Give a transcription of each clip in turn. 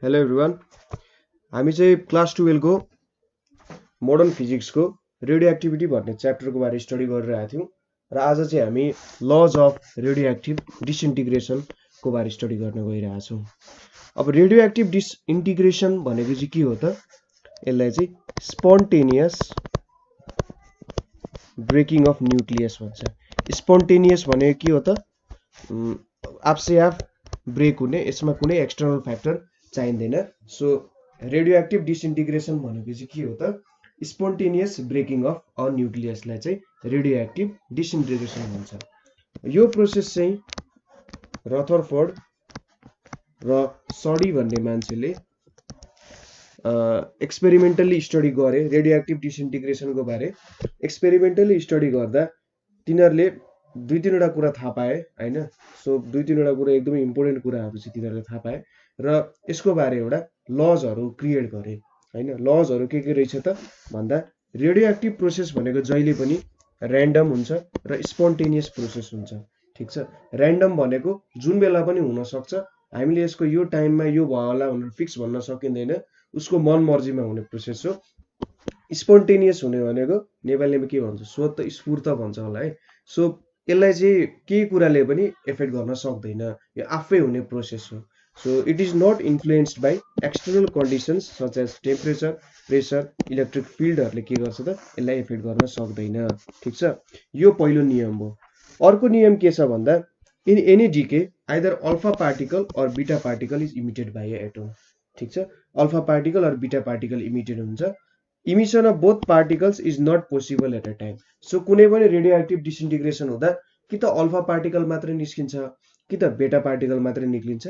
Hello everyone. हामी चाहिँ class 12 को मोडर्न फिजिक्स को रेडियो एक्टिभिटी भन्ने च्याप्टरको बारे स्टडी गरिरहेका थियौं र आज चाहिँ हामी lodge of radio active disintegration को बारे स्टडी गर्न गइरहेका छौं। अब रेडियो एक्टिभ डिसइन्टिग्रेसन भनेको चाहिँ के हो त? यसलाई चाहिँ स्पोन्टेनियस ब्रेकिङ अफ न्यूक्लियस भन्छ। स्पोन्टेनियस भनेको के हो त? आफसे आफ ब्रेक हुने, यसमा कुनै एक्सटर्नल फ्याक्टर चाहिँदैन। सो रेडियो एक्टिभ डिसइन्टिग्रेसन भनेको चाहिँ के हो त? स्पोन्टेनियस ब्रेकिङ अफ अ न्यूक्लियसलाई चाहिँ रेडियो एक्टिभ डिसइन्टिग्रेसन भन्छ। यो प्रोसेस चाहिँ रदरफोर्ड र सडी भन्ने मान्छेले एक्सपेरिमेन्टली स्टडी गरे। रेडियो एक्टिभ डिसइन्टिग्रेसनको बारे एक्सपेरिमेन्टली स्टडी गर्दा तिनीहरूले दुई तीनवटा कुरा थाहा पाए हैन। सो दुई तीनवटा कुरा एकदमै इम्पोर्टेन्ट कुराहरू चाहिँ तिनीहरूले थाहा पाए र यसको बारे एउटा लजहरू क्रिएट गरे हैन। लजहरू के रहेछ त भन्दा रेडियो एक्टिभ प्रोसेस भनेको जहिले पनि र्यान्डम हुन्छ र स्पोन्टेनियस प्रोसेस हुन्छ। ठीक छ, र्यान्डम भनेको जुन बेला पनि हुन सक्छ। हामीले यसको यो टाइममा यो भयो होला भनेर फिक्स भन्न सकिँदैन, उसको मन मर्जीमा हुने प्रोसेस हो। स्पोन्टेनियस हुने भनेको नेपालीमा के भन्छ? स्वतः स्फूर्त भन्छ होला है। सो यसलाई चाहिँ केही कुराले पनि एफेक्ट गर्न सक्दैन, यो आफै हुने प्रोसेस हो। So it is not influenced by external conditions such as temperature, pressure, electric फिल्डहरूले के गर्छ त यसलाई एफेक्ट गर्न सक्दैन। ठीक छ, यो पहिलो नियम हो। अर्को नियम के छ भन्दा in any decay either alpha particle or beta particle is emitted by a atom. ठीक छ, alpha particle or beta particle emitted हुन्छ। Emission of both particles is not possible at a time. So कुनै पनि radio active disintegration हुँदा कि त alpha particle मात्रै निस्किन्छ कि त बेटा पार्टिकल मात्रै निक्लिन्छ,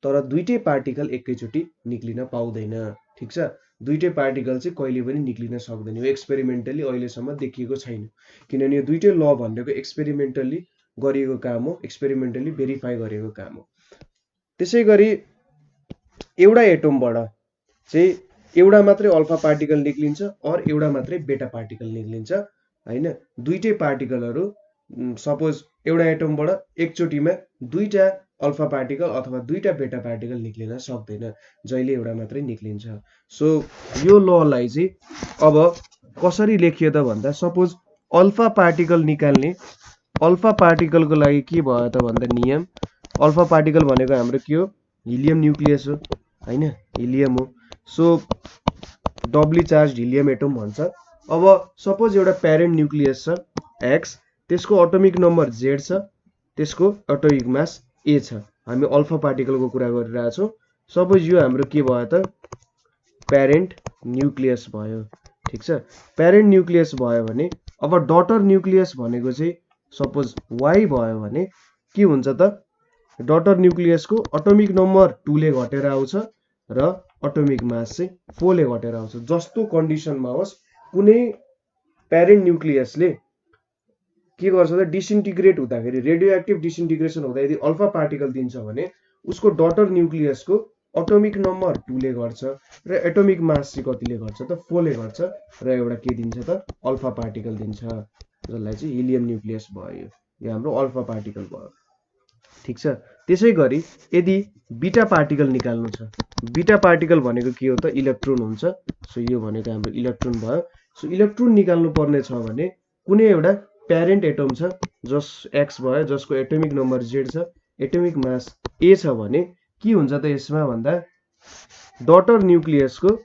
तर दुईटै पार्टिकल एकैचोटि निक्लिन पाउँदैन। ठीक छ, दुईटै पार्टिकल चाहिँ कहिले पनि निक्लिन सक्दैन। यो एक्सपेरिमेन्टली अहिलेसम्म देखिएको छैन, किनभने यो दुईटै ल भनेको एक्सपेरिमेन्टली गरिएको काम हो, एक्सपेरिमेन्टली भेरिफाई गरेको काम हो। त्यसै गरी एउटा एटमबाट चाहिँ एउटा मात्रै अल्फा पार्टिकल निक्लिन्छ और एउटा मात्रै बेटा पार्टिकल निक्लिन्छ हैन। दुईटै पार्टिकलहरू सपोज एउटा एटमबाट एकचोटिमा दुईटा अल्फा पार्टिकल अथवा दुईटा बेटा पार्टिकल निक्लिन सक्दैन, जहिले एउटा मात्रै निक्लिन्छ। सो यो ललाई चाहिँ अब कसरी लेखियो त भन्दा सपोज अल्फा पार्टिकल निकाल्ने, अल्फा पार्टिकलको लागि के भयो त भन्दा नियम, अल्फा पार्टिकल भनेको हाम्रो के हो? हिलियम न्यूक्लियस हो हैन, हिलियम हो। सो डबली चार्ज हिलियम एटम भन्छ। अब सपोज एउटा प्यारेन्ट न्यूक्लियस छ एक्स, त्यसको एटोमिक नम्बर जेड छ, त्यसको एटोमिक मास ए छ। हामी अल्फा पार्टिकलको कुरा गरिरहेका छौं। सपोज यो हाम्रो के भयो त? प्यारेन्ट न्यूक्लियस भयो। ठीक छ, प्यारेन्ट न्यूक्लियस भयो भने अब डटर न्यूक्लियस भनेको चाहिँ सपोज वाई भयो भने के हुन्छ त? डटर न्यूक्लियसको एटोमिक नम्बर 2 ले घटेर आउँछ र एटोमिक मास चाहिँ 4 ले घटेर आउँछ। जस्तो कन्डिसनमा होस्, कुनै प्यारेन्ट न्यूक्लियसले के गर्छ त डिसइन्टिग्रेट हुँदाखेरि, रेडियो एक्टिभ डिसइन्टिग्रेसन हुँदा यदि अल्फा पार्टिकल दिन्छ भने उसको डटर न्यूक्लियसको एटोमिक नम्बर 2 ले घट्छ र एटोमिक मास चाहिँ कतिले घट्छ त? 4 ले घट्छ र एउटा के दिन्छ त? अल्फा पार्टिकल दिन्छ, जसलाई चाहिँ हिलियम न्यूक्लियस भयो। यो हाम्रो अल्फा पार्टिकल भयो। ठीक छ, त्यसै गरी यदि बीटा पार्टिकल निकाल्नु छ, बीटा पार्टिकल भनेको के हो त? इलेक्ट्रोन हुन्छ। सो यो भनेको हाम्रो इलेक्ट्रोन भयो। सो इलेक्ट्रोन निकाल्नु पर्ने छ भने कुनै एउटा प्यारेन्ट एटम छ जस एक्स भयो, जसको एटोमिक नम्बर जेड छ, एटोमिक मास ए छ भने के हुन्छ त यसमा भन्दा डटर न्यूक्लियसको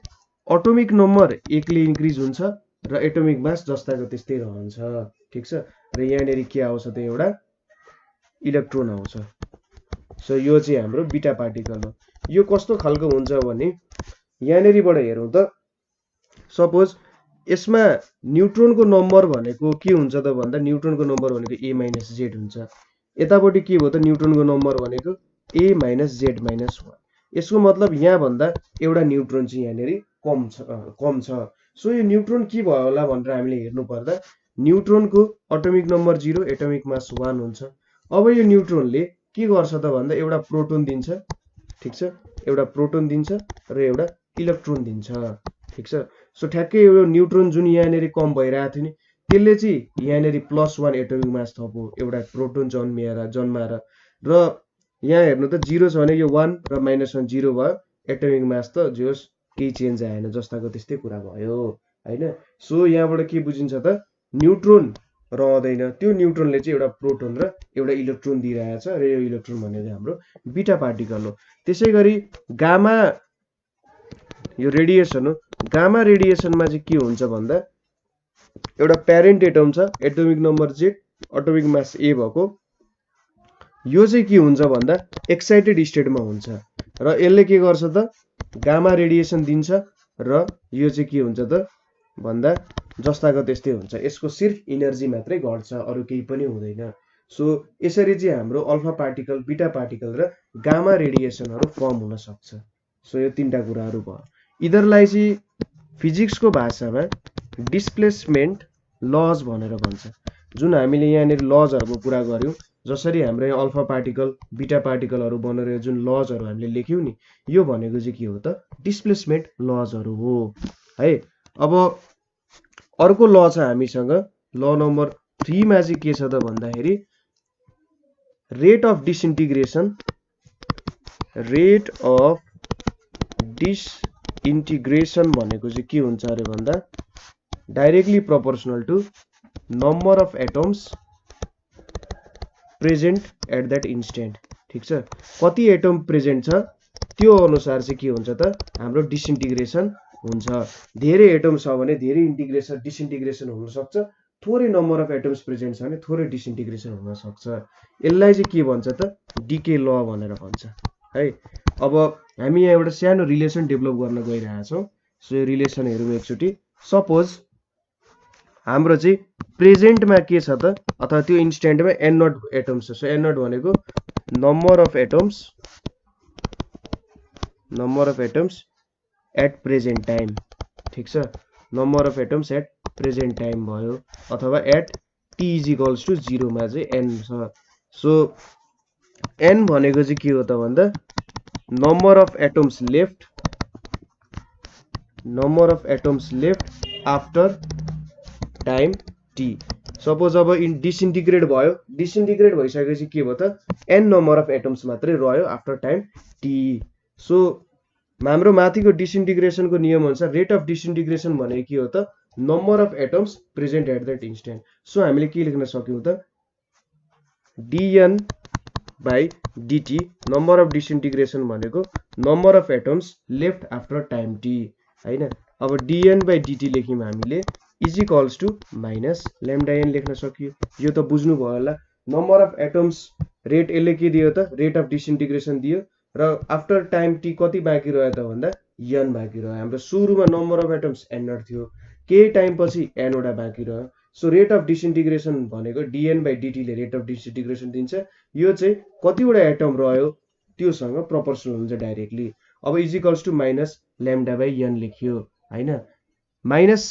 एटोमिक नम्बर 1 ले इन्क्रिज हुन्छ र एटोमिक मास जस्ताको त्यस्तै रहन्छ। ठीक छ, र यहाँनेरि के आउँछ त? एउटा इलेक्ट्रोन आउँछ। सो यो चाहिँ हाम्रो बीटा पार्टिकल हो। यो कस्तो खालको हुन्छ भने यहाँनेरिबाट हेरौँ त, सपोज यसमा न्यूट्रोनको नम्बर भनेको के हुन्छ त भन्दा न्यूट्रोनको नम्बर भनेको a माइनस जेड हुन्छ। यतापट्टि के भयो त? न्यूट्रोनको नम्बर भनेको a माइनस जेड माइनस 1। यसको मतलब यहाँ भन्दा एउटा न्यूट्रोन चाहिँ यहाँनेरि कम छ। सो यो न्यूट्रोन के भयो होला भनेर हामीले हेर्नु पर्दा न्यूट्रोनको एटोमिक नम्बर 0, एटोमिक मास 1 हुन्छ। अब यो न्यूट्रोनले के गर्छ त भन्दा एउटा प्रोटोन दिन्छ। ठीक छ, एउटा प्रोटोन दिन्छ र एउटा इलेक्ट्रोन दिन्छ। ठीक छ, सो ठ्याक्कै यो न्यूट्रोन जुन यहाँनेरि कम भइरहेको थियो नि, त्यसले चाहिँ यहाँनेरि +1 एटोमिक मास थप्यो एउटा प्रोटोन जन्माएर र यहाँ हेर्नु त 0 छ भने यो 1 र -1 0 भयो एटमिक मास त जे होस् केही चेन्ज आएन, जस्ताको त्यस्तै कुरा भयो हैन। सो यहाँबाट के बुझिन्छ त, न्युट्रोन रहँदैन, त्यो न्युट्रोनले चाहिँ एउटा प्रोटोन र एउटा इलेक्ट्रोन दिइरहेछ र यो इलेक्ट्रोन भनेको हाम्रो बीटा पार्टिकल हो। त्यसै गरी गामा, यो रेडिएसन हो, गामा रेडिएसनमा चाहिँ के हुन्छ भन्दा एउटा प्यारेन्ट एटम छ, atomic number Z, atomic mass A भएको, यो चाहिँ के हुन्छ भन्दा एक्साइटेड स्टेटमा हुन्छ र यसले के गर्छ त, गामा रेडिएसन दिन्छ र यो चाहिँ के हुन्छ त भन्दा जस्ताको त्यस्तै हुन्छ, यसको सिर्फ इनर्जी मात्रै घट्छ, अरू केही पनि हुँदैन। सो यसरी चाहिँ हाम्रो अल्फा पार्टिकल, बीटा पार्टिकल र गामा रेडिएसनहरू फर्म हुन सक्छ। सो यो तीनटा कुराहरू भयो। यिनीहरूलाई चाहिँ फिजिक्सको भाषामा डिस्प्लेसमेन्ट लज भनेर भन्छ। जुन हामीले यहाँनिर लजहरूको कुरा गर्यौँ, जसरी हाम्रो यहाँ अल्फा पार्टिकल, बीटा पार्टिकलहरू बनेर जुन लजहरू हामीले लेख्यौँ नि, यो भनेको चाहिँ के हो त, डिस्प्लेसमेन्ट लजहरू हो है। अब अर्को ल छ हामीसँग, ल नम्बर 3 मा चाहिँ के छ त भन्दाखेरि rate of disintegration, rate of disintegration भनेको चाहिँ के हुन्छ अरे भन्दा directly proportional to number of atoms present at that instant. ठीक छ, कति एटम प्रेजेन्ट छ त्यो अनुसार चाहिँ के हुन्छ त हाम्रो डिसइन्टिग्रेसन हुन्छ। धेरै एटम छ भने धेरै इन्टिग्रेसन डिसइन्टिग्रेसन हुन सक्छ, थोरै नम्बर अफ एटम्स प्रेजेन्ट छ भने थोरै डिसइन्टिग्रेसन हुन सक्छ। यसलाई चाहिँ के भन्छ त, डिके ल भनेर भन्छ है। अब हामी यहाँ एउटा सानो रिलेसन डेभलप गर्न गइरहेछौँ। सो यो रिलेसन हेरौँ एकचोटि। सपोज हाम्रो चाहिँ प्रेजेन्टमा के छ त, अथवा त्यो इन्स्टेन्टमा n नट एटम्स छ। सो n नट भनेको number of atoms at present time. ठीक छ, number of atoms at present time भयो, अथवा एट t इजिकल्स टु 0 मा चाहिँ n छ। सो n भनेको चाहिँ के हो त भन्दा number of atoms left after time t। Suppose अब डिसइन्टिग्रेट भयो, डिसइन्टिग्रेट भइसकेपछि के भयो त n नम्बर अफ एटम्स मात्रै रह्यो आफ्टर टाइम t। सो हाम्रो माथिको डिसइन्टिग्रेसनको नियम अनुसार रेट अफ डिसइन्टिग्रेसन भनेको के हो त, number of atoms present at that instant. So हामीले के लेख्न सक्यौँ त, dn by dt, number of disintegration भनेको number of atoms left after time t हैन। अब dn बाई dt लेख्यौँ हामीले is equals to minus lambda n लेख्न सकियो। यो त बुझ्नु भयो होला। नम्बर अफ एटम्स रेट यसले के दियो त, रेट अफ डिसइन्टिग्रेसन दियो र आफ्टर टाइम t कति बाँकी रह्यो त भन्दा n बाँकी रह्यो। हाम्रो सुरुमा number of atoms n naught थियो, केही टाइम पछि n वटा बाँकी रह्यो। सो रेट अफ डिसइन्टिग्रेसन भनेको dn बाई dt ले रेट अफ डिसइन्टिग्रेसन दिन्छ। यो चाहिँ कतिवटा एटम रह्यो त्योसँग प्रोपोर्सनल हुन्छ डाइरेक्टली। अब equals to minus lambda by n लेखियो हैन। माइनस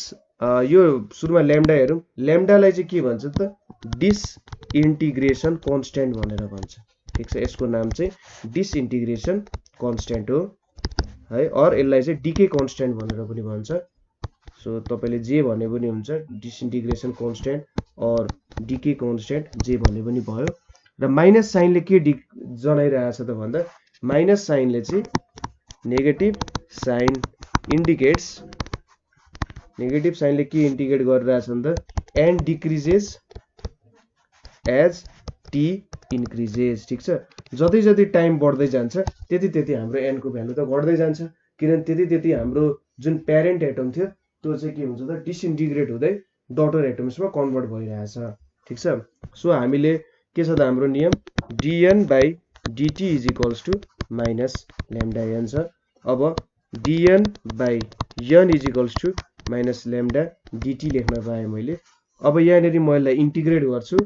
यो सुरुमा ल्याम्डा हेरौँ, ल्याम्डालाई चाहिँ के भन्छ त, डिसइन्टिग्रेसन कन्स्ट्यान्ट भनेर भन्छ। ठीक छ, यसको नाम चाहिँ डिसइन्टिग्रेसन कन्स्ट्यान्ट हो है। अर यसलाई चाहिँ डिके कन्स्ट्यान्ट भनेर पनि भन्छ। सो तपाईले जे भने पनि हुन्छ, disintegration constant or decay constant जे भने पनि भयो। र माइनस साइनले के जनाइरहेछ त भन्दा माइनस साइनले चाहिँ नेगेटिभ साइन इन्डिकेट्स, नेगेटिभ साइनले के इन्डिकेट गरिरहेछ त, N decreases as T increases. ठीक छ, जति जति टाइम बढ्दै जान्छ त्यति त्यति हाम्रो n को भ्यालु त घट्दै जान्छ, किनभने त्यति त्यति हाम्रो जुन प्यारेन्ट एटम थियो त्यो चाहिँ के हुन्छ त डिसइन्टिग्रेट हुँदै डटर एटम्समा कन्भर्ट भइरहेछ। ठीक छ, सो हामीले के छ त हाम्रो नियम dn by dt is equals to minus lambda n छ। अब dn by n is equals to minus lambda dt लेख्न पाएँ मैले। अब यहाँनिर म यसलाई इन्टिग्रेट गर्छु,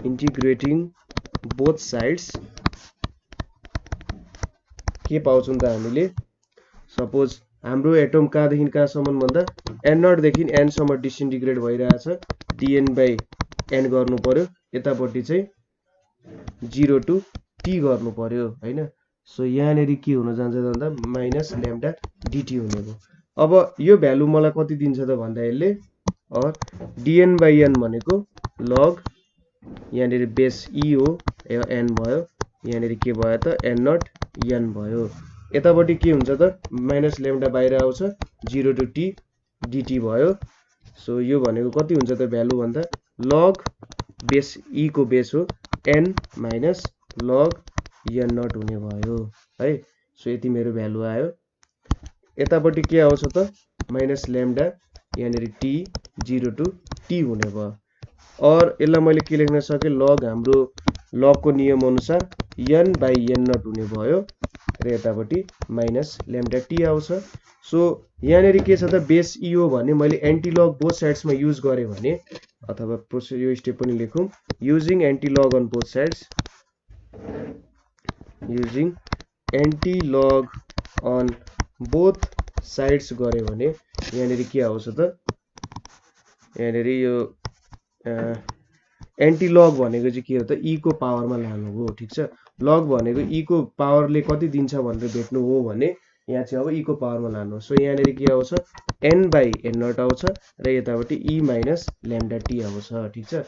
इन्टिग्रेटिङ बोथ साइड्स के पाउँछौँ त हामीले। सपोज हाम्रो एटम कहाँदेखि कहाँसम्म भन्दा n नट देखि n सम्म डिसइन्टिग्रेट भइरहेछ, dn बाई n गर्नु पर्यो, यतापट्टि चाहिँ 0 टु t गर्नु पर्यो हैन। सो यहाँनिर के हुन जान्छ त भन्दा माइनस ल्याम्डा dt हुने भयो। अब यो भ्यालु मलाई कति दिन्छ त भन्दा यसले dn बाई n भनेको लग, यहाँनिर बेस e हो, n भयो, यहाँनिर के भयो त n नट n भयो। यतापट्टि के हुन्छ त माइनस ल्याम्डा बाहिर आउँछ 0 to t dt भयो। सो यो भनेको कति हुन्छ त भ्यालु भन्दा log बेस e को बेस हो n minus log n naught हुने भयो है। सो यति मेरो भ्यालु आयो। यतापट्टि के आउँछ त माइनस ल्याम्डा यहाँनिर t 0 to t हुने भयो। और यसलाई मैले के लेख्न सके log हाम्रो log को नियम अनुसार n बाई n नट हुने भयो र यतापट्टि माइनस ल्याम्डा t आउँछ। सो यहाँनिर के छ त बेस e हो भने मैले एन्टी लग बोथ साइड्समा युज गरे भने अथवा प्रोसेस यो स्टेप पनि लेखौं using anti log on both sides using anti log on both sides गरे भने यहाँनिर के आउँछ त यहाँनिर यो एन्टी लग भनेको चाहिँ के हो त e को पावरमा लानु हो। ठीक छ लग भनेको e को पावरले कति दिन्छ भनेर भेट्नु हो भने यहाँ चाहिँ अब e को पावरमा लानु। सो यहाँनिर के आउँछ n बाई n नट आउँछ र यतापट्टि e माइनस ल्याम्डा t आउँछ। ठीक छ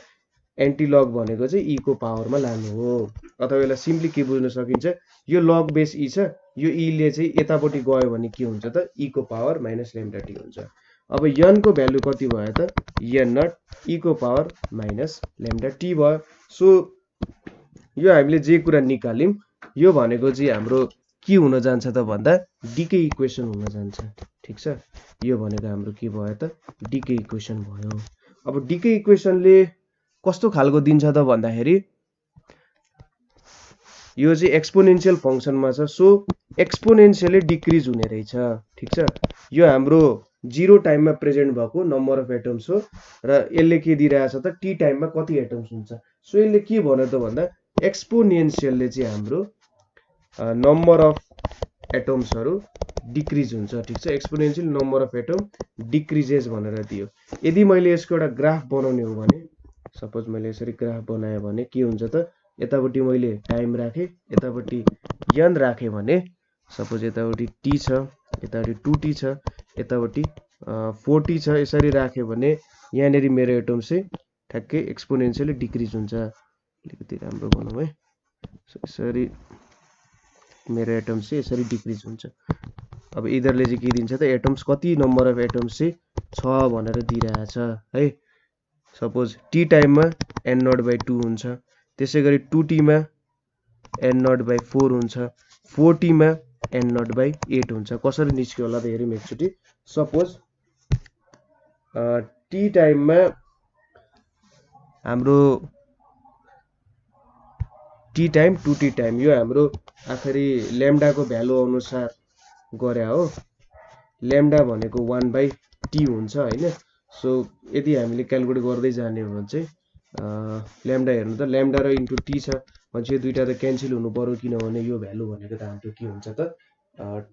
एन्टी लग भनेको चाहिँ e को पावरमा लानु हो। अथवा यसलाई सिम्पली के बुझ्न सकिन्छ यो लग बेस e छ यो e ले चाहिँ यतापट्टि गयो भने के हुन्छ त e को पावर माइनस ल्याम्डा t हुन्छ। अब n को भ्यालु कति भयो त n नट e को पावर माइनस ल्याम्डा t भयो। सो यो हामीले जे कुरा निकाल्यौं यो भनेको चाहिँ हाम्रो के हुन जान्छ त भन्दा डीके इक्वेसन हुन जान्छ। ठीक छ यो भनेको हाम्रो के भयो त डीके इक्वेसन भयो। अब डीके इक्वेसनले कस्तो खालको दिन्छ त भन्दाखेरि यो चाहिँ एक्सपोनेन्शियल फंक्सनमा छ। सो एक्सपोनेन्शियली डिक्रिज हुने रहेछ। ठीक छ यो हाम्रो 0 टाइममा प्रेजेन्ट भएको नम्बर अफ एटम्स हो र यसले के दिइरहेछ त t टाइममा कति एटम्स हुन्छ। सो यसले के भन्यो त भन्दा एक्सपोनेन्शियलले चाहिँ हाम्रो नम्बर अफ एटम्सहरु डिक्रिज हुन्छ। ठीक छ exponential number of atom decreases भनेर दियो। यदि मैले यसको एउटा ग्राफ बनाउने हो भने सपोज मैले यसरी ग्राफ बनाए भने के हुन्छ त यतापट्टि मैले टाइम राखे यतापट्टि n राखे भने सपोज यतापट्टि t छ यतापट्टि 2t छ यतापट्टि 4t छ यसरी राखे भने यहाँनेरि मेरो एटम चाहिँ ठ्याक्कै एक्सपोनेन्शियली डिक्रिज हुन्छ। अलिकति राम्रो बनाऊ है। सो यसरी मेरो एटम्स चाहिँ यसरी डिक्रिज हुन्छ। अब इधरले चाहिँ के दिन्छ त एटम्स कति नम्बर अफ एटम्स चाहिँ छ भनेर दिइरहेछ है। सपोज t टाइममा n नट बाइ 2 हुन्छ त्यसैगरी 2t मा n नट बाइ 4 हुन्छ 4t मा n नट बाइ 8 हुन्छ। कसरी निस्क्यो होला त हेरौँ एकचोटी। सपोज t टाइममा हाम्रो t टाइम 2t टाइम यो हाम्रो आखरी ल्याम्डा को भ्यालु अनुसार गरे हो। ल्याम्डा भनेको 1 बाइ t हुन्छ हैन। सो यदि हामीले क्याल्कुलेट गर्दै जाने हो भने चाहिँ ल्याम्डा हेर्नु त ल्याम्डा र इन्टु t छ भनेपछि दुईटा त क्यान्सल हुनु पर्यो किनभने यो भ्यालु भनेको त हाम्रो के हुन्छ त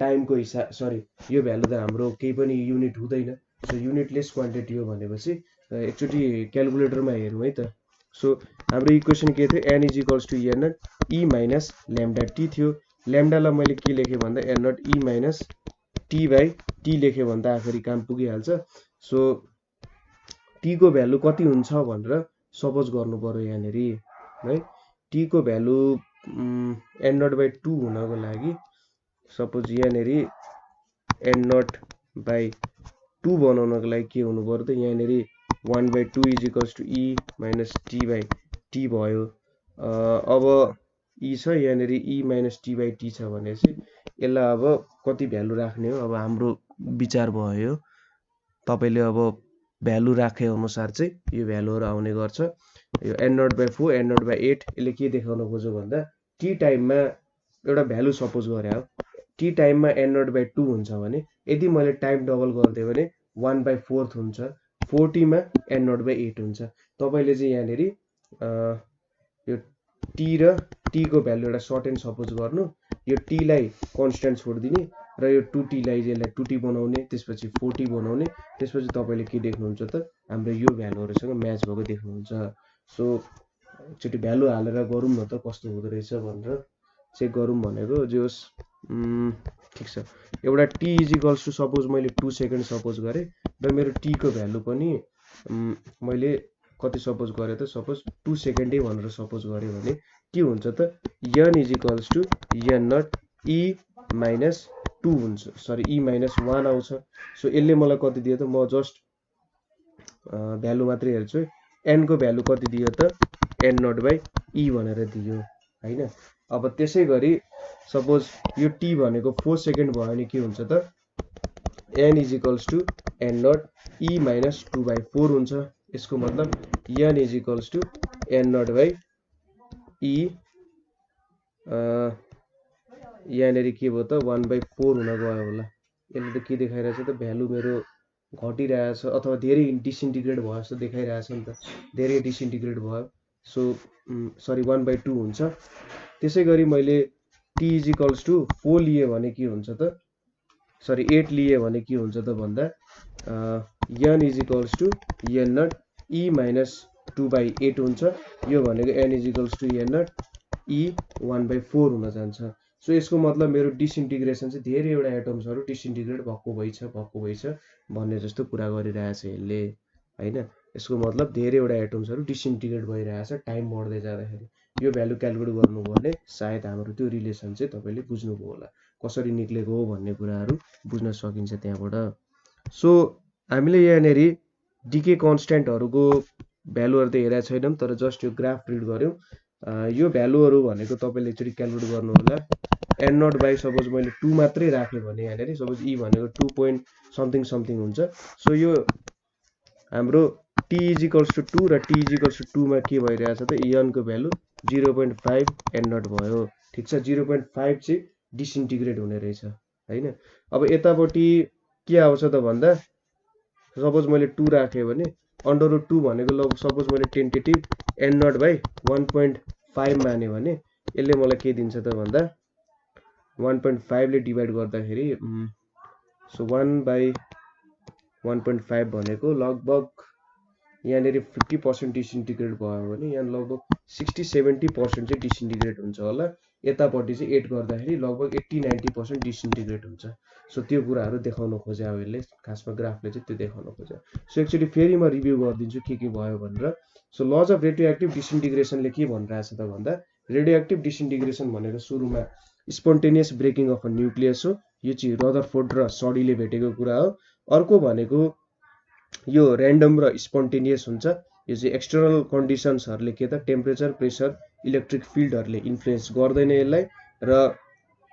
टाइमको हिसाब सरी यो भ्यालु त हाम्रो केही पनि युनिट हुँदैन। सो युनिटलेस क्वान्टिटी हो भनेपछि एकचोटी क्याल्कुलेटरमा हेरौँ है त। सो हाम्रो इक्वेसन के थियो n is n naught e minus lambda t थियो। ल्याम्डालाई मैले के लेखेँ भन्दा n naught e minus t by t लेखेँ भन्दा आखरी काम पुगिहाल्छ। सो t को भ्यालु कति हुन्छ भनेर सपोज गर्नु पर्यो यहाँनेरि है। t को भ्यालु n नट बाइ 2 हुनको लागि सपोज यहाँनेरि n नट बाइ 2 बनाउनको लागि के हुनु पर्यो त यहाँनेरि 1 by 2 is equals to e minus t by t भयो। अब e छ यहाँनेरि e minus t by t छ भनेपछि यसलाई अब कति भ्यालु राख्ने हो अब हाम्रो विचार भयो। तपाईले अब भ्यालु राखे अनुसार चाहिँ यो भ्यालुहरु आउने गर्छ। यो n naught by 4 n naught by 8 यसले के देखाउन खोज्यो भन्दा t टाइममा एउटा भ्यालु सपोज गरे हो t टाइममा n नट बाइ 2 हुन्छ भने यदि मैले टाइम डबल गर्दिए भने 1 बाइ 4 हुन्छ 4t मा n नट बाइ 8 हुन्छ। तपाईले चाहिँ यहाँनेरि यो t र t को भ्यालु एउटा सर्ट एन्ड सपोज गर्नु यो t लाई कन्स्ट्यान्ट छोड्दिने र यो 2t लाई यसलाई 2t बनाउने त्यसपछि 4t बनाउने त्यसपछि तपाईले के देख्नुहुन्छ त हाम्रो यो भ्यालुहरुसँग म्याच भएको देख्नुहुन्छ। सो एकचोटी भ्यालु हालेर गरौँ न त कस्तो हुँदो रहेछ भनेर चेक गरौँ भनेको जे होस्। ठीक छ एउटा t is equals to suppose मैले 2 सेकेन्ड सपोज गरे र मेरो t को भ्यालु पनि मैले कति सपोज गरे त सपोज 2 सेकेन्डै भनेर सपोज गरे भने के हुन्छ त n is equals to n naught e minus 2 हुन्छ, सरी e माइनस 1 आउँछ। सो यसले मलाई कति दियो त, म जस्ट भ्यालु मात्रै हेर्छु, n को भ्यालु कति दियो त n नट बाई e भनेर दियो हैन। अब त्यसै गरी सपोज यो t भनेको 4 सेकेन्ड भयो भने के हुन्छ त, n is equals to n naught e minus 2/4 हुन्छ। यसको मतलब n is equals to n naught by e, यहाँनिर के भयो त 1/4 हुन गयो होला। यसले त के देखाइरहेछ त, भ्यालु मेरो घटिरहेछ अथवा धेरै डिसइन्टिग्रेट भयो जस्तो देखाइरहेछ नि त, धेरै डिसइन्टिग्रेट भयो। सो सरी 1/2 हुन्छ। त्यसै गरी मैले t इज इक्वल्स टु 4 लिए भने के हुन्छ त, सरी 8 लिए भने के हुन्छ त भन्दा n is equals to n naught e minus 2/8 हुन्छ। यो भनेको n is equals to n naught e 1/4 हुन जान्छ। सो यसको मतलब मेरो डिसइन्टिग्रेसन चाहिँ धेरैवटा एटम्सहरू डिसइन्टिग्रेट भएको भइछ भन्ने जस्तो कुरा गरिरहेछ यसले हैन। यसको मतलब धेरैवटा एटम्सहरू डिसइन्टिग्रेट भइरहेछ टाइम बढ्दै जाँदाखेरि। यो भ्यालु क्याल्कुलेट गर्नुभयो भने सायद हाम्रो त्यो रिलेसन चाहिँ तपाईले बुझ्नुभयो होला, कसरी निक्लेको हो भन्ने कुराहरू बुझ्न सकिन्छ त्यहाँबाट। सो हामीले यहाँनेरि डिके कन्स्ट्यान्टहरूको भ्यालुहरू त हेरेका छैनौँ, तर जस्ट यो ग्राफ रिड गर्यौँ। यो भ्यालुहरू भनेको तपाईँले एकचोटि क्याल्कुलेट गर्नु होला। n नट बाई सपोज मैले 2 मात्रै राखेँ भने यहाँनिर सपोज e भनेको 2 पोइन्ट समथिङ समथिङ हुन्छ। सो यो हाम्रो t इज इक्वल्स टु 2 र t इज इक्वल्स टु 2 मा के भइरहेछ त, n को भ्यालु 0.5 n नट भयो। ठिक छ, 0.5 चाहिँ डिसइन्टिग्रेट हुने रहेछ हैन। अब यतापट्टि के आउँछ त भन्दा सपोज मैले 2 राखेँ भने √2 भनेको ल सपोज मैले टेन्टेटिभ n नट बाई 1.5 माने भने यसले मलाई के दिन्छ त भन्दा 1.5 ले डिभाइड गर्दाखेरि सो 1/1.5 भनेको लगभग यहाँनिर 50% डिसइन्टिग्रेट भयो भने यहाँ लगभग 60-70% चाहिँ डिसइन्टिग्रेट हुन्छ होला। यतापट्टि चाहिँ 8 गर्दाखेरि लगभग 80-90% डिसइन्टिग्रेट हुन्छ। सो त्यो कुराहरू देखाउन खोजे अब यसले, खासमा ग्राफले चाहिँ त्यो देखाउन खोजे। सो एकचोटि फेरि म रिभ्यू गरिदिन्छु के भयो भनेर। सो लज अफ रेडियोएक्टिभ डिसइन्टिग्रेसनले के भनिरहेछ त भन्दा, रेडियोएक्टिभ डिसइन्टिग्रेसन भनेको सुरुमा spontaneous breaking of a nucleus हो। यो चाहिँ रदरफोर्ड र सडीले भेटेको कुरा हो। अर्को भनेको यो र्यान्डम र स्पोन्टेनियस हुन्छ। यो चाहिँ एक्सटर्नल कन्डिसन्सहरूले के त टेम्परेचर, प्रेसर, इलेक्ट्रिक फिल्डहरूले इन्फ्लुएन्स गर्दैन यसलाई। र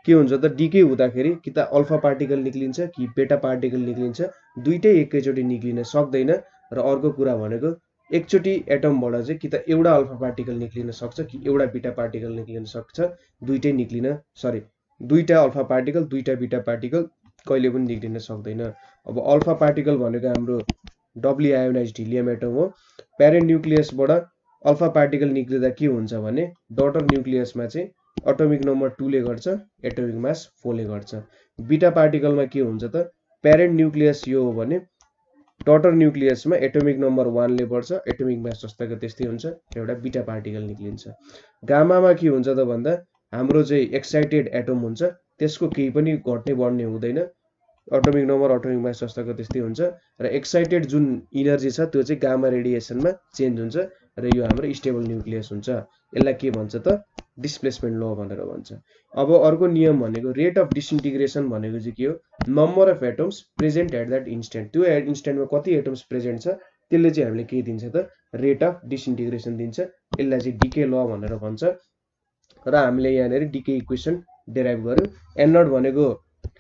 के हुन्छ त डिके हुँदाखेरि कि त अल्फा पार्टिकल निक्लिन्छ कि बेटा पार्टिकल निक्लिन्छ, दुईटै एकैचोटि निक्लिन सक्दैन। र अर्को कुरा भनेको एकचोटि एटमबाट चाहिँ कि त एउटा अल्फा पार्टिकल निक्लिन सक्छ कि एउटा बिटा पार्टिकल निक्लिन सक्छ, दुईटै निक्लिन सरी दुईटा अल्फा पार्टिकल दुईटा बिटा पार्टिकल कहिले पनि निक्लिन सक्दैन। अब अल्फा पार्टिकल भनेको हाम्रो डब्ली आयोनाइज्ड हिलियम एटम हो। प्यारेन्ट न्युक्लियसबाट अल्फा पार्टिकल निक्लिँदा के हुन्छ भने डटर न्युक्लियसमा चाहिँ एटोमिक नम्बर 2 ले गर्छ, एटोमिक मास 4 ले गर्छ। बिटा पार्टिकलमा के हुन्छ त, प्यारेन्ट न्युक्लियस यो हो भने डटर न्युक्लियसमा एटोमिक नम्बर 1 ले बढ्छ, एटोमिक मास जस्तैको त्यस्तै हुन्छ, एउटा बिटा पार्टिकल निक्लिन्छ। गामामा के हुन्छ त भन्दा हाम्रो चाहिँ एक्साइटेड एटम हुन्छ, त्यसको केही पनि घट्ने बढ्ने हुँदैन, एटोमिक नम्बर एटोमिक मास जस्तैको त्यस्तै हुन्छ। र एक्साइटेड जुन इनर्जी छ त्यो चाहिँ गामा रेडिएसनमा चेन्ज हुन्छ र यो हाम्रो स्टेबल न्युक्लियस हुन्छ। यसलाई के भन्छ त डिस्प्लेसमेन्ट ल भनेर भन्छ। अब अर्को नियम भनेको रेट अफ डिसइन्टिग्रेसन भनेको चाहिँ के हो, number of atoms present at that instant. त्यो इन्स्टेन्टमा कति एटम्स प्रेजेन्ट छ त्यसले चाहिँ हामीले के दिन्छ त रेट अफ डिसइन्टिग्रेसन दिन्छ। यसलाई चाहिँ डिके ल भनेर भन्छ। र हामीले यहाँनिर डिके इक्वेसन डेराइभ गर्यौँ। n नट भनेको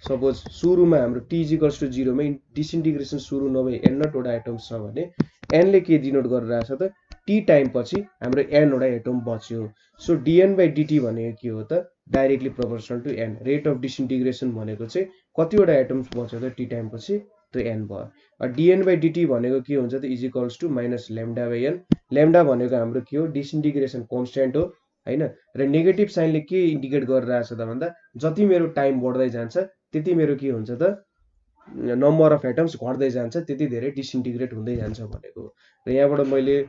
सपोज सुरुमा हाम्रो t इज इक्वल्स टु 0 मा डिसइन्टिग्रेसन सुरु नभई n नट वटा एटम्स छ भने n ले के डिनोट गरिरहेछ त t टाइम पछि हाम्रो n वटा एटम बच्यो। सो dn/dt भनेको के हो त directly proportional to n। Rate of disintegration भनेको चाहिँ कतिवटा एटम्स बच्यो त t टाइम पछि त्यो n भयो। dn/dt भनेको के हुन्छ त is equals to minus λ/n। Lambda भनेको हाम्रो के हो डिसइन्टिग्रेसन कन्स्ट्यान्ट हो हैन। र नेगेटिभ साइनले के इन्डिकेट गरिरहेछ त भन्दा जति मेरो टाइम बढ्दै जान्छ त्यति मेरो के हुन्छ त नम्बर अफ एटम्स घट्दै जान्छ, त्यति धेरै डिसइन्टिग्रेट हुँदै जान्छ भनेको। र यहाँबाट मैले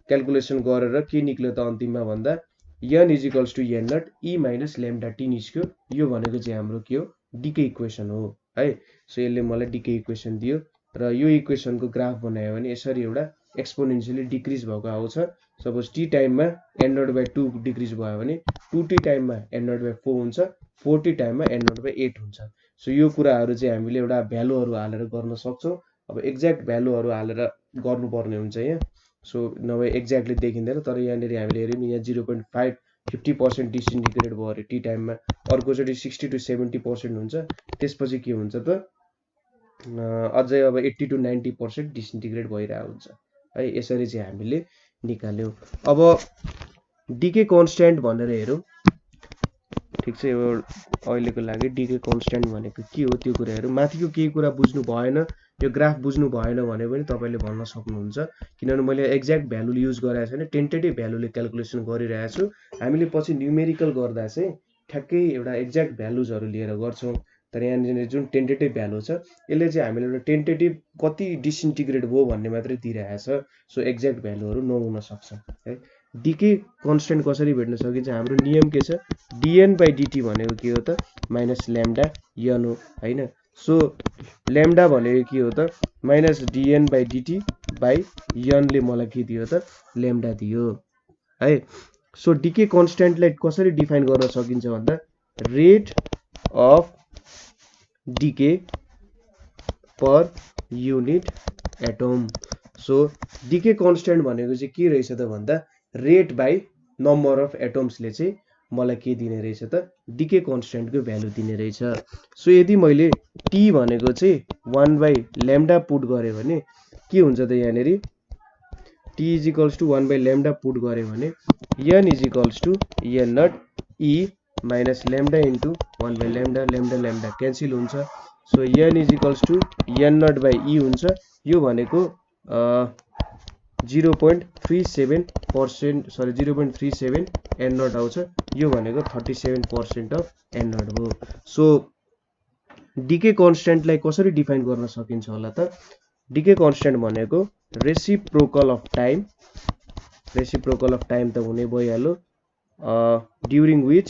क्याल्कुलेसन गरेर के निक्ल्यो त अन्तिममा भन्दा n is equals to n naught e minus λt निस्क्यो। यो भनेको चाहिँ हाम्रो के हो डिके इक्वेसन हो है। सो यसले मलाई डिके इक्वेसन दियो र यो इक्वेसनको ग्राफ बनायो भने यसरी एउटा एक्सपोनेन्शियली डिक्रिज भएको आउँछ। सपोज t टाइममा n नट बाई 2 डिक्रिज भयो भने 2t टाइममा n नट बाई 4 हुन्छ, 40 टाइममा n0/8 हुन्छ। सो यो कुराहरू चाहिँ हामीले एउटा भ्यालुहरू हालेर गर्न सक्छौँ। अब एक्ज्याक्ट भ्यालुहरू हालेर गर्नुपर्ने हुन्छ यहाँ। सो नभए एक्ज्याक्टली देखिँदैन, तर यहाँनिर हामीले हेऱ्यौँ यहाँ 0.5 50% डिसइन्टिग्रेट भयो अरे टी टाइममा, अर्कोचोटि 60 to 70% हुन्छ, त्यसपछि के हुन्छ त अझै अब 80 to 90% डिसइन्टिग्रेट भइरहेको हुन्छ है। यसरी चाहिँ हामीले निकाल्यौँ। अब डिके कन्स्ट्यान्ट भनेर हेरौँ। ठिक छ, यो अहिलेको लागि डिके कन्स्ट्यान्ट भनेको के हो त्यो कुरा हेरौँ। माथिको केही कुरा बुझ्नु भएन, यो ग्राफ बुझ्नु भएन भने पनि तपाईँले भन्न सक्नुहुन्छ, किनभने मैले एक्ज्याक्ट भ्यालु युज गरेको छैन, टेन्टेटिभ भ्यालुले क्यालकुलेसन गरिरहेको छु। हामीले पछि न्युमेरिकल गर्दा चाहिँ ठ्याक्कै एउटा एक्ज्याक्ट भ्यालुजहरू लिएर गर्छौँ। तर यहाँनिर जुन टेन्टेटिभ भ्यालु छ यसले चाहिँ हामीले एउटा टेन्टेटिभ कति डिसइन्टिग्रेट भयो भन्ने मात्रै दिइरहेछ। सो एक्ज्याक्ट भ्यालुहरू नहुन सक्छ है। डिके कन्स्ट्यान्ट कसरी भेट्न सकिन्छ, हाम्रो नियम के छ, dn/dt भनेको के हो त माइनस ल्याम्डा n हो हैन। सो ल्याम्डा भनेको के हो त माइनस dn/dt बाई n ले मलाई के दियो त ल्याम्डा दियो है। सो डिके कन्स्ट्यान्टलाई कसरी डिफाइन गर्न सकिन्छ भन्दा rate of decay per unit atom. So decay constant भनेको चाहिँ के रहेछ त भन्दा रेट बाई नम्बर अफ एटम्सले चाहिँ मलाई के दिने रहेछ त डिके कन्स्ट्यान्टको भ्यालु दिने रहेछ। सो यदि मैले टी भनेको चाहिँ 1/λ पुट गरेँ भने के हुन्छ त यहाँनिर t = 1/λ पुट गरेँ भने n = n0 e minus lambda into 1/λ, lambda cancel हुन्छ। सो n = n0/e हुन्छ। यो भनेको 0.37% सरी 0.37 n0 आउँछ। यो भनेको 37% अफ n0 हो। सो डिके कन्स्ट्यान्टलाई कसरी डिफाइन गर्न सकिन्छ होला त, डिके कन्स्ट्यान्ट भनेको रेसिप्रोकल अफ टाइम त हुने भइहाल्यो, during which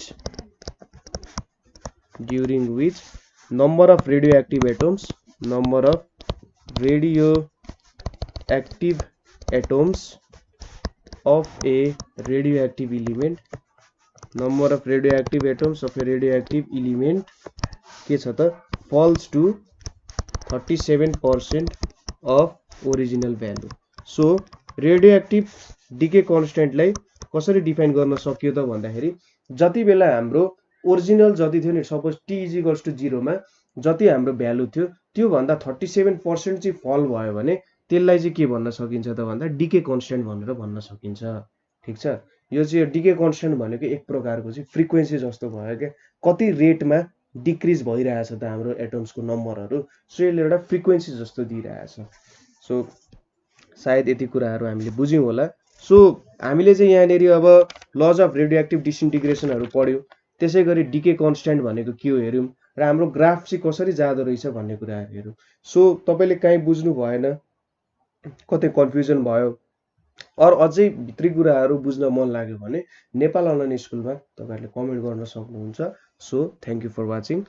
number of radioactive atoms of a radioactive element, number of radioactive atoms of a radioactive element के छ त falls to 37% of original value। So radioactive decay कन्स्ट्यान्टलाई कसरी define गर्न सकियो त भन्दाखेरि जति बेला हाम्रो ओरिजिनल जति थियो नि, सपोज t = 0 मा जति हाम्रो भ्यालु थियो त्यो भन्दा 37% चाहिँ फल भयो भने त्यसलाई चाहिँ के भन्न सकिन्छ त भन्दा डिके कन्स्ट्यान्ट भनेर भन्न सकिन्छ। ठिक छ, यो चाहिँ डिके कन्स्ट्यान्ट भनेको एक प्रकारको चाहिँ फ्रिक्वेन्सी जस्तो भयो क्या, कति रेटमा डिक्रिज भइरहेछ त हाम्रो एटम्सको नम्बरहरू। सो यसले एउटा फ्रिक्वेन्सी जस्तो दिइरहेछ। सो सायद यति कुराहरू हामीले बुझ्यौँ होला। सो हामीले चाहिँ यहाँनिर अब लज अफ रेडियोएक्टिभ डिसइन्टिग्रेसनहरू पढ्यौँ, त्यसै गरी डिके कन्स्ट्यान्ट भनेको के हो हेऱ्यौँ, र हाम्रो ग्राफ चाहिँ कसरी जाँदो रहेछ भन्ने कुराहरू हेऱ्यौँ। सो तपाईँले काहीँ बुझ्नु भएन, कतै कन्फ्युजन भयो, अरू अझै भित्री कुराहरू बुझ्न मन लाग्यो भने नेपाल अनलाइन स्कुलमा तपाईँहरूले कमेन्ट गर्न सक्नुहुन्छ। So thank you for watching.